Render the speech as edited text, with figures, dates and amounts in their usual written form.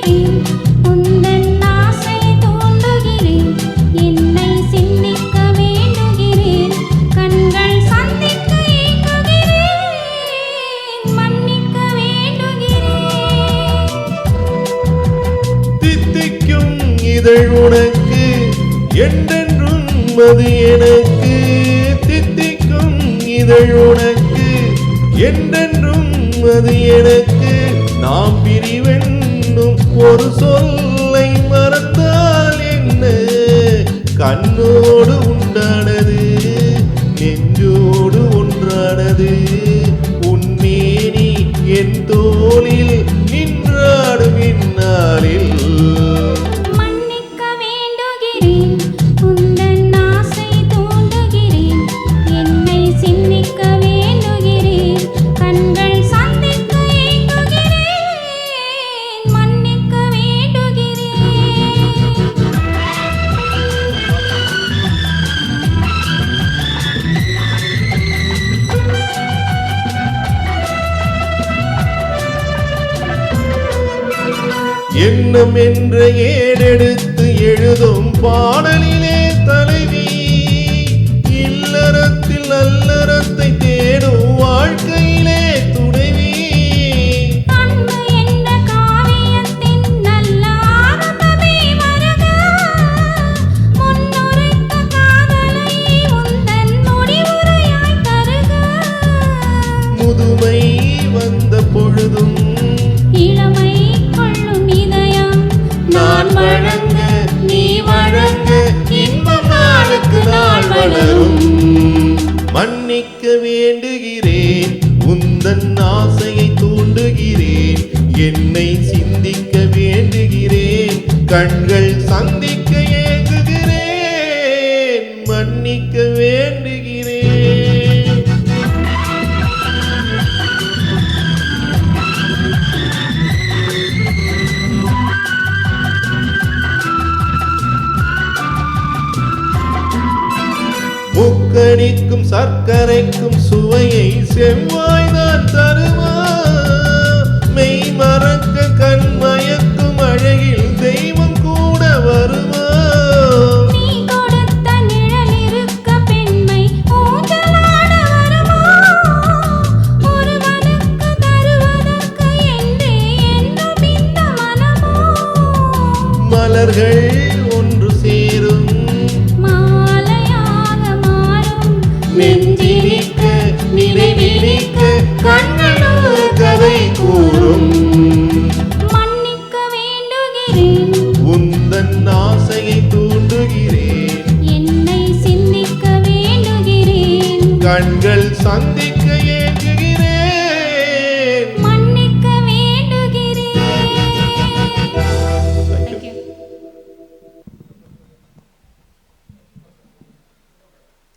வேண்டுகிறேன் உந்தன் ஆசை தூண்டுகிறேன் என்னை சிந்திக்க வேண்டுகிறேன் கண்கள் சந்திக்க ஏங்குகிறேன் மன்னிக்க வேண்டுகிறேன் தித்திக்கும் இதழ் உனக்கு என்றென்றும் அது எனக்கு தித்திக்கும் இதழ் உனக்கு என்றென்றும் அது எனக்கு நாம் பிரிவென்னும் ஒரு சொல்லை மறந்தால் என்ன கண்ணோடு உண்டானது நெஞ்சோடு ஒன்றானது உன்மேனி என் தோளில் நின்றாடும் இந்நாளில் மன்னிக்க வேண்டுகிறேன் உந்தன் ஆசை தூண்டுகிறேன் என்னை சிந்திக்க வேண்டுகிறேன் கண்கள் சந்திக்க ஏங்குகிறேன் மன்னிக்க வேண்டுகிறேன் எண்ணம் என்ற ஏடெடுத்து எழுதும் பாடலிலே தலைவி இல்லறத்தில் நல்லறத்தை தேடும் வாழ்க்கையிலே துணைவி அன்பு என்ற காவியத்தின் நல்ல ஆரம்பமே வருக முன்னுரைத்த காதலை உந்தன் முடிவுரையாய் தருக முதுமை வந்த பொழுதும் இளமை கொள்ளும் இதயம் நான் வழங்க நீ வழங்க இன்பம் நாளுக்கு நாள் வளரும் மன்னிக்க வேண்டுகிறேன் உந்தன் ஆசையை தூண்டுகிறேன் என்னை சிந்திக்க வேண்டுகிறேன் கண்கள் சந்திக்க ஏங்குகிறேன் மன்னிக்க வேண்டுகிறேன் முக்கணிக்கும் சர்க்கரைக்கும் சுவையை செவ்வாய் தான் தருமா மெய் மறக்க கண் மயக்கும் அழகில் தெய்வம் கூட வருமா நீ கொடுத்த நிழல் இருக்க பெண்மை ஊஞ்சலாட வருமா ஒருவனுக்கு தருவதற்கு என்றே என்றும் இந்த மனமோ மலர்கள் ஒன்று சேரும் மாலையாக மாறும் நெஞ்சினிக்க நினைவினிக்க கண்களோடு கதை கூறும் மன்னிக்க வேண்டுகிறேன் உந்தன் ஆசையை தூண்டுகிறேன் என்னை சிந்திக்க வேண்டுகிறேன் கண்கள் சந்தி